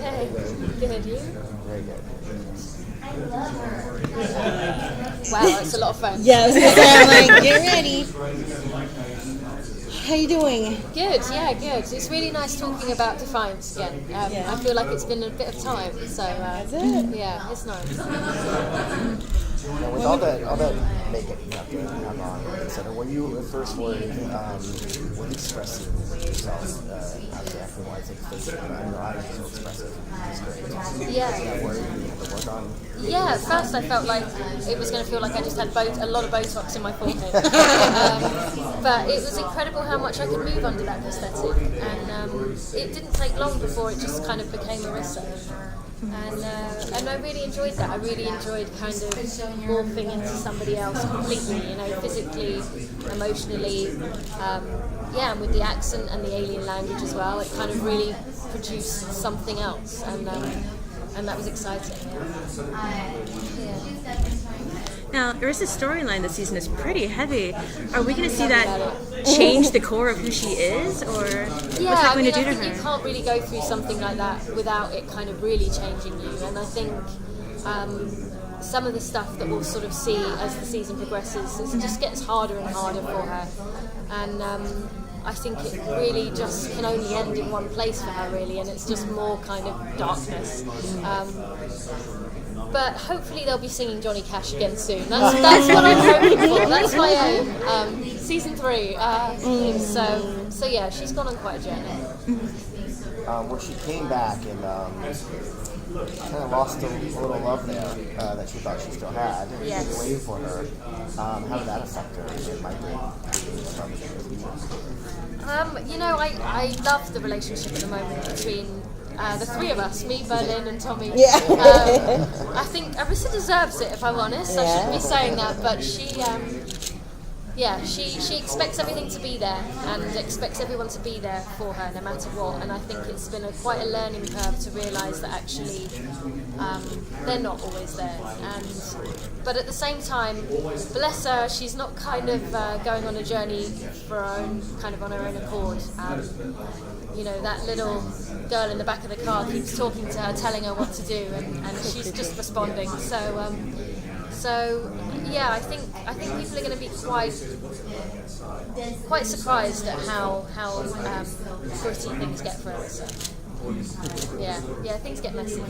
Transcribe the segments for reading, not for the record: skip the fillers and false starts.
Hey, good, you? Very good. Wow, that's a lot of fun. Yeah, I was gonna say, I'm like, get ready. How you doing? Good, yeah, good. It's really nice talking about Defiance again. Yeah. I feel like it's been a bit of time, so Has it? yeah, it's nice. Now, with all that makeup you have to have on, etc., when you first were expressing yourself acting-wise and physically, I know I was so expressive. It's great. Yeah. Is that where you have to work on? Yeah, at first I felt like it was going to feel like I just had a lot of Botox in my forehead. But it was incredible how much I could move under that prosthetic. And it didn't take long before it just kind of became Marissa. And I really enjoyed that. I really enjoyed kind of morphing into somebody else completely, physically, emotionally, and with the accent and the alien language as well. It kind of really produced something else, and that was exciting. Yeah. Now, Arissa's storyline this season is pretty heavy. Are we going to see that change the core of who she is, or what's that going to do to her? You can't really go through something like that without it kind of really changing you. And I think some of the stuff that we'll sort of see as the season progresses, it just gets harder and harder for her. And I think it really just can only end in one place for her, really, and it's just more kind of darkness. But hopefully they'll be singing Johnny Cash again soon. That's what I'm hoping for. That's my aim. Season 3. So yeah, she's gone on quite a journey. When she came back and kind of lost a little love there that she thought she still had, Yes. waiting for her, how did that affect her? It might be I love the relationship at the moment between the three of us, me, Berlin, and Tommy. Yeah. I think Arissa deserves it, if I'm honest. I shouldn't be saying that, but she expects everything to be there and expects everyone to be there for her no matter what. And I think it's been quite a learning curve to realise that actually they're not always there. But at the same time, bless her, she's not kind of going on a journey for her own, kind of on her own accord. That little girl in the back of the car keeps talking to her, telling her what to do, and she's just responding. So yeah, I think people are going to be quite surprised at how gritty things get for us. Yeah, things get messy.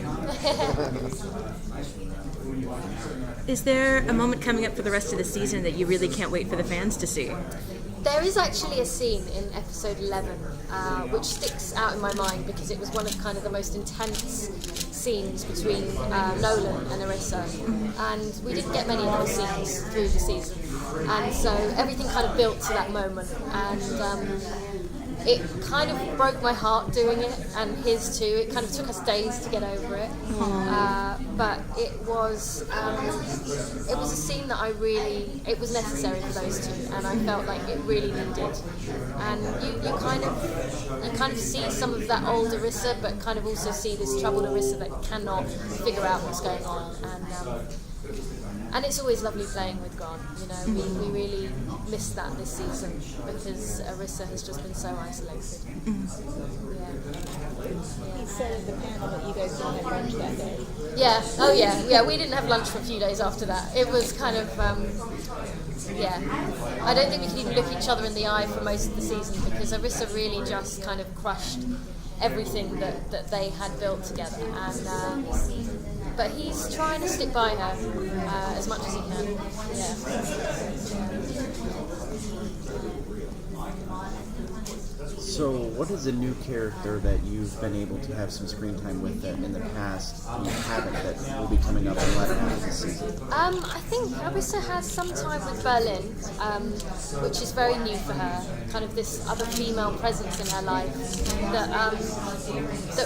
Is there a moment coming up for the rest of the season that you really can't wait for the fans to see? There is actually a scene in episode 11 which sticks out in my mind because it was one of kind of the most intense scenes between Nolan and Arissa, and we didn't get many of those scenes through the season, and so everything kind of built to that moment, and it kind of broke my heart doing it, and his too. It kind of took us days to get over it, but it was a scene that it was necessary for those two, and I felt like it really needed. And you kind of see some of that old Arissa, but kind of also see this troubled Arissa that cannot figure out what's going on, and it's always lovely playing with Gon. We really missed that this season because Arissa has just been so isolated. He said at the panel that you guys didn't have lunch that day. Yeah. Oh yeah. We didn't have lunch for a few days after that. It was kind of I don't think we could even look each other in the eye for most of the season because Arissa really just kind of crushed everything that they had built together, and but he's trying to stick by her as much as he can. So, what is a new character that you've been able to have some screen time with that in the past you haven't, that will be coming up in the latter half of the season? I think Arissa has some time with Berlin, which is very new for her. Kind of this other female presence in her life that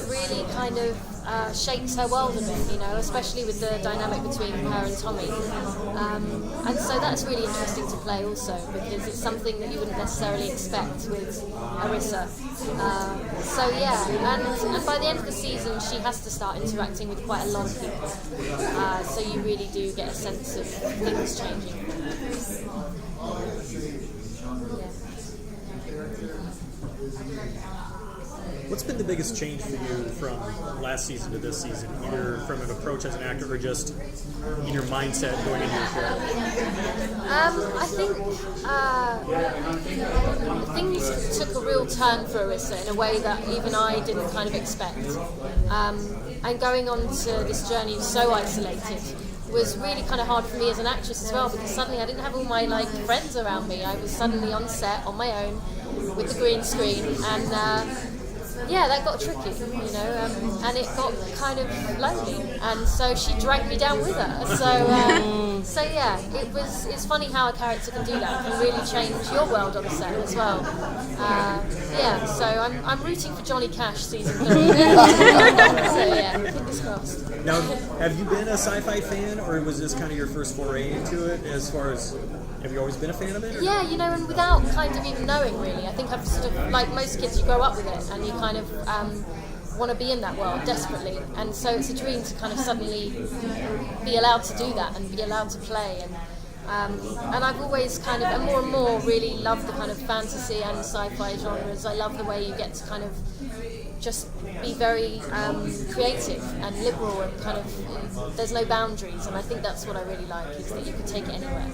really kind of shapes her world a bit, especially with the dynamic between her and Tommy. And so that's really interesting to play also, because it's something that you wouldn't necessarily expect with Arissa. And by the end of the season, she has to start interacting with quite a lot of people. So you really do get a sense of things changing. What's been the biggest change for you from last season to this season, either from an approach as an actor or just in your mindset going into your show? I think things took a real turn for Arissa in a way that even I didn't kind of expect. And going on to this journey so isolated was really kind of hard for me as an actress as well, because suddenly I didn't have all my friends around me. I was suddenly on set on my own with the green screen, and that got tricky, and it got kind of lonely, and so she dragged me down with her. So it's funny how a character can do that, can really change your world on the set as well. So I'm rooting for Johnny Cash season 3. Fingers crossed. Now, have you been a sci-fi fan, or was this kind of your first foray into it? As far as, have you always been a fan of it? Or? Yeah, and without kind of even knowing really, I think I've sort of, like most kids, you grow up with it and you kind of want to be in that world desperately, and so it's a dream to kind of suddenly be allowed to do that and be allowed to play, and I've always kind of, and more really loved the kind of fantasy and sci-fi genres. I love the way you get to kind of just be very creative and liberal, and kind of there's no boundaries, and I think that's what I really like, is that you can take it anywhere.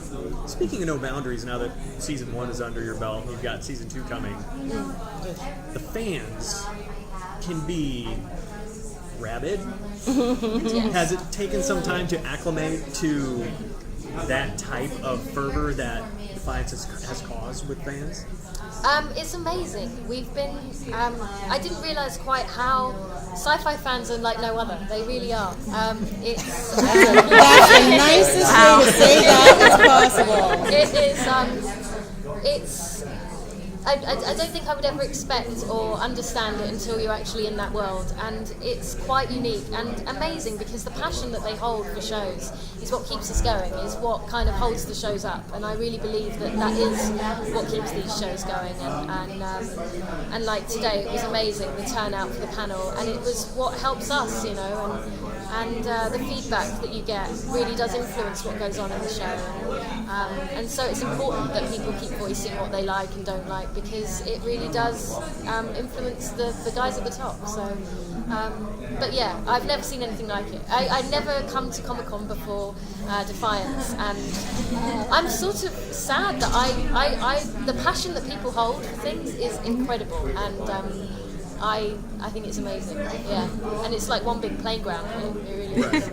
Speaking of no boundaries, now that season 1 is under your belt and you've got season 2 coming, the fans can be rabid. Yes. Has it taken some time to acclimate to that type of fervor that Defiance has caused with fans? It's amazing. We've been, I didn't realise quite how sci-fi fans are like no other. They really are. It's That's the nicest way to say that as possible. It is, I don't think I would ever expect or understand it until you're actually in that world, and it's quite unique and amazing, because the passion that they hold for shows is what keeps us going, is what kind of holds the shows up, and I really believe that is what keeps these shows going, and like today it was amazing, the turnout for the panel, and it was what helps us, and the feedback that you get really does influence what goes on in the show, and so it's important that people keep voicing what they like and don't like, because it really does influence the guys at the top. So, but yeah, I've never seen anything like it. I'd never come to Comic-Con before Defiance, and I'm sort of sad that the passion that people hold for things is incredible, and I think it's amazing, and it's like one big playground. It really is.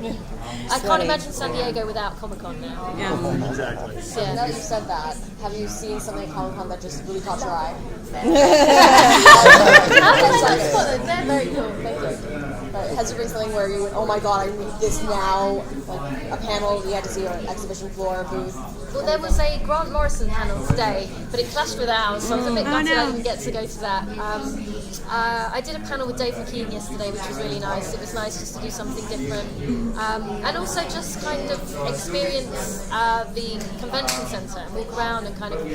I can't imagine San Diego without Comic-Con now. Yeah. Exactly. Yeah. Now that you said that, have you seen something at Comic-Con that just really caught your eye? They're very cool. Thank you. But has there been something where you went, oh my god, I need this now? Like a panel you had to see, or an exhibition floor, booth? Well, there was a Grant Morrison panel today, but it clashed with ours, so I was a bit gutted I didn't get to go to that. I did a panel with Dave McKean yesterday, which was really nice. It was nice just to do something different, and also just kind of experience the convention centre and walk around and kind of,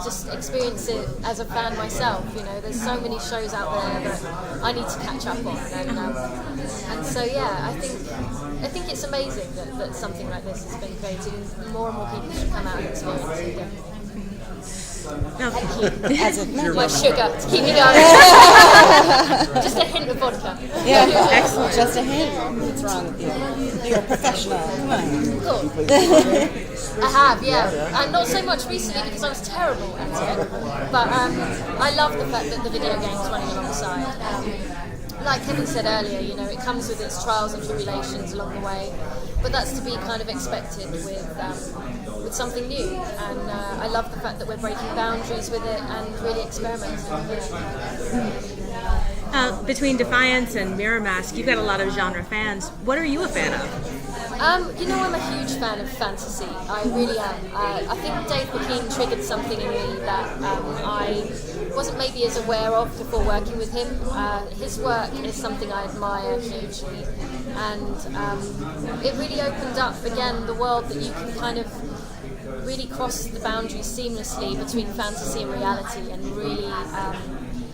just experience it as a fan myself. There's so many shows out there that I need to catch up on, and so I think it's amazing that something like this has been created. More and more people should come out and experience it. My sugar to keep me going. Just a hint of vodka. Yeah, excellent. Just a hint. What's wrong with you? You're a professional. Come on. Cool. I have, and not so much recently because I was terrible at it. But I love the fact that the video game's running alongside. Like Kevin said earlier, it comes with its trials and tribulations along the way, but that's to be kind of expected with something new. And I love the fact that we're breaking boundaries with it and really experimenting. Between Defiance and Mirror Mask, you've got a lot of genre fans. What are you a fan of? I'm a huge fan of fantasy. I really am. I think Dave McKean triggered something in me that I wasn't maybe as aware of before working with him. His work is something I admire hugely, and it really opened up again the world that you can kind of really cross the boundaries seamlessly between fantasy and reality, and really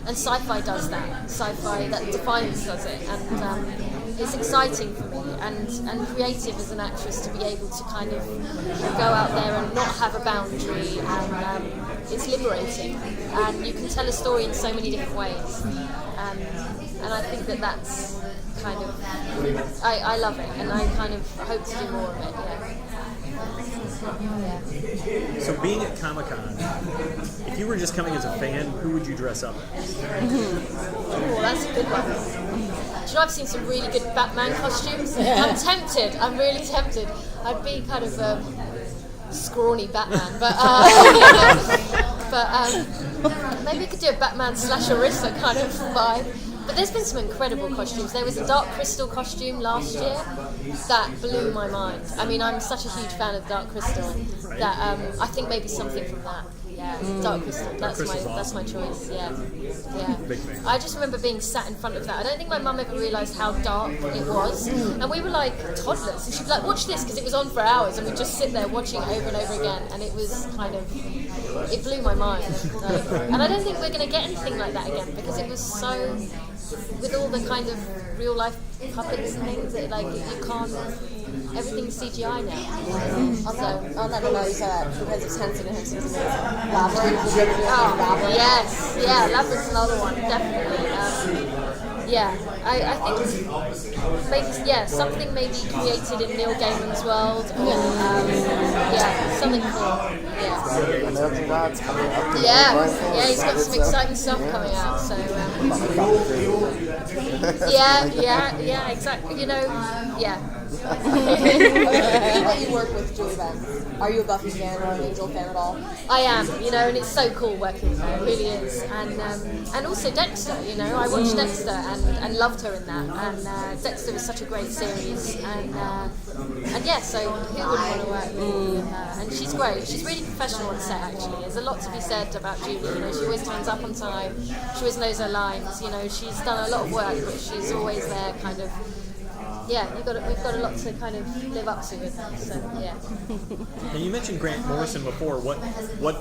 and sci-fi does that. Sci-fi, that Defiance does it, and it's exciting for me and creative as an actress to be able to kind of go out there and not have a boundary, and it's liberating, and you can tell a story in so many different ways, and I think that's kind of, I love it, and I kind of hope to do more of it. So being at Comic-Con, if you were just coming as a fan, who would you dress up as? Oh, that's a good one. Do you know, I've seen some really good Batman costumes. I'm tempted. I'm really tempted. I'd be kind of scrawny Batman, but maybe we could do a Batman / Orisa kind of vibe. But there's been some incredible costumes. There was a Dark Crystal costume last year that blew my mind. I mean, I'm such a huge fan of Dark Crystal that I think maybe something from that. Yeah, Dark Crystal. That's my choice. Yeah. Big fan. I just remember being sat in front of that. I don't think my mum ever realised how dark it was, and we were like toddlers. And she'd be like, "Watch this," because it was on for hours, and we'd just sit there watching it over and over again. And it was kind of, it blew my mind. And I don't think we're going to get anything like that again because it was so, with all the kind of real life puppets and things that like you can't. Everything's CGI now. On that note, you said that because it's Henson and Henson's amazing. Labyrinth. Oh, yes, yeah, Labyrinth's another one, definitely. I think maybe something maybe created in Neil Gaiman's world, or something cool. Yeah. American Gods coming up. Yeah, he's got some exciting stuff coming out. So yeah, exactly. You know, yeah. That you work with Julie Benz. Are you a Buffy fan or an Angel fan at all? I am, and it's so cool working with her. It really is, and also Dexter. I watched Dexter and loved her in that. And Dexter was such a great series, and yeah, so who wouldn't want to work with her? And she's great. She's really professional on set. Actually, there's a lot to be said about Julie. She always turns up on time. She always knows her lines. She's done a lot of work, but she's always there, kind of. Yeah, we've got a lot to kind of live up to with her. So yeah. Now you mentioned Grant Morrison before. What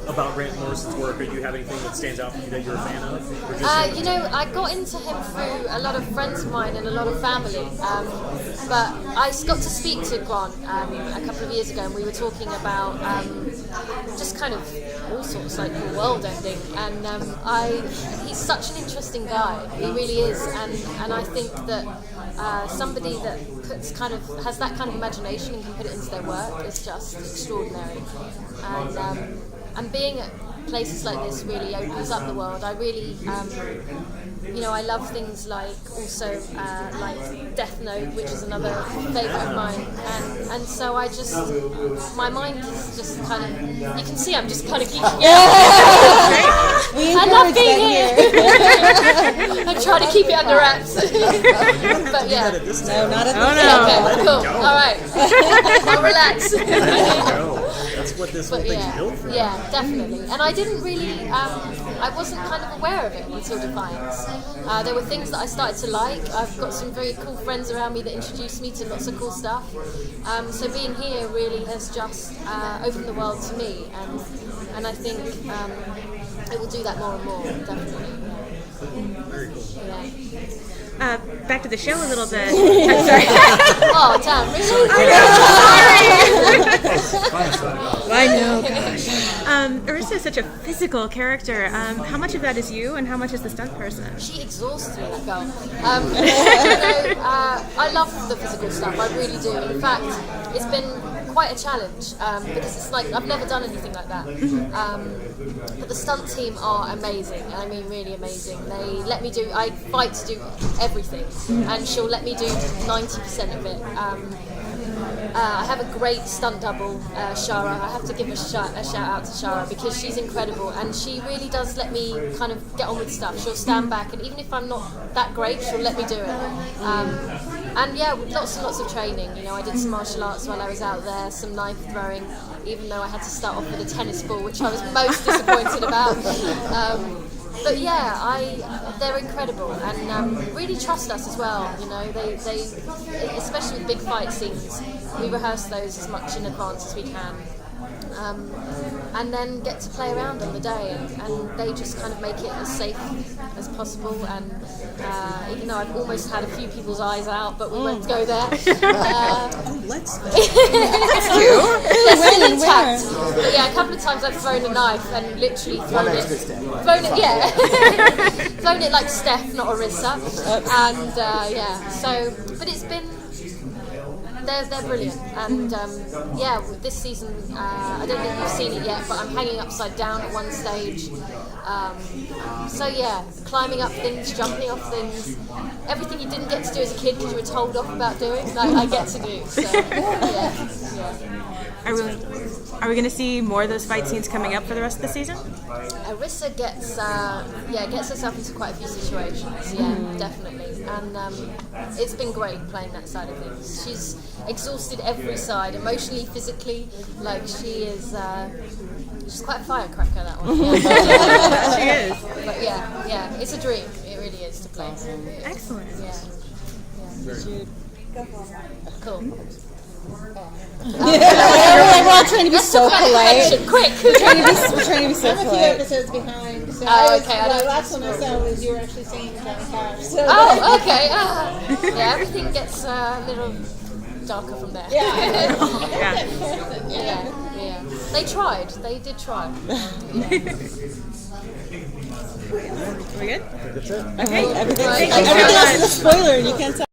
about Grant Morrison's work? Or do you have anything that stands out for you that you're a fan of? Or just I got into him through a lot of friends of mine and a lot of family. But I got to speak to Grant a couple of years ago, and we were talking about just kind of all sorts, like the world ending. And he's such an interesting guy. He really is. And I think that somebody that has that kind of imagination and can put it into their work is just extraordinary. And being at places like this really opens up the world. I really, I love things like also like Death Note, which is another favourite of mine. And so my mind is just kind of, you can see I'm just kind of geeking out. I love being here. I'm trying to keep it under wraps. But yeah. No, not at Okay, cool. All right. I'll relax. That's what this whole thing's built for. Yeah, definitely. And I didn't really, I wasn't kind of aware of it until Defiance. There were things that I started to like. I've got some very cool friends around me that introduced me to lots of cool stuff. So being here really has just opened the world to me, and I think it will do that more and more, definitely. Very cool. Yeah. Back to the show a little bit. I'm sorry. Oh, damn, really? I know. Orisa is such a physical character. How much of that is you, and how much is the stunt person? She exhausts me, that girl. I love the physical stuff. I really do. In fact, it's been quite a challenge because it's like I've never done anything like that. But the stunt team are amazing. I mean, really amazing. They let me do. I fight to do everything, and she'll let me do 90% of it. I have a great stunt double, Shara. I have to give a shout out to Shara because she's incredible, and she really does let me kind of get on with stuff. She'll stand back, and even if I'm not that great, she'll let me do it. And yeah, lots and lots of training. I did some martial arts while I was out there, some knife throwing, even though I had to start off with a tennis ball, which I was most disappointed about. But yeah, they're incredible and really trust us as well. They especially with big fight scenes, we rehearse those as much in advance as we can. And then get to play around on the day, and they just kind of make it as safe as possible. And even though I've almost had a few people's eyes out, but we won't go there. Let's. They're still intact. But yeah, a couple of times I've thrown a knife and literally thrown it, thrown it like Steph, not Orisa. And yeah, so, but it's been, they're brilliant. And yeah, this season, I don't think you've seen it yet, but I'm hanging upside down at one stage. So yeah, climbing up things, jumping off things, everything you didn't get to do as a kid because you were told off about doing, like I get to do. So yeah. Are we going to see more of those fight scenes coming up for the rest of the season? Arissa gets herself into quite a few situations, definitely, and it's been great playing that side of things. She's exhausted every side, emotionally, physically. Like she is, she's quite a firecracker, that one. Yeah. She is. But yeah, it's a dream. It really is to play. Excellent. Yeah. Cool. We're all trying to be so polite. Quick. We're trying to be so I'm a few polite. episodes behind. So Oh, okay, I the don't- last one I saw was you were actually singing Johnny Cash. So Oh, okay. Yeah, everything gets a little darker from there. Yeah. Yeah. They tried. They did try. We good? That's it. Okay, everything Right. else is a spoiler, and you can't tell.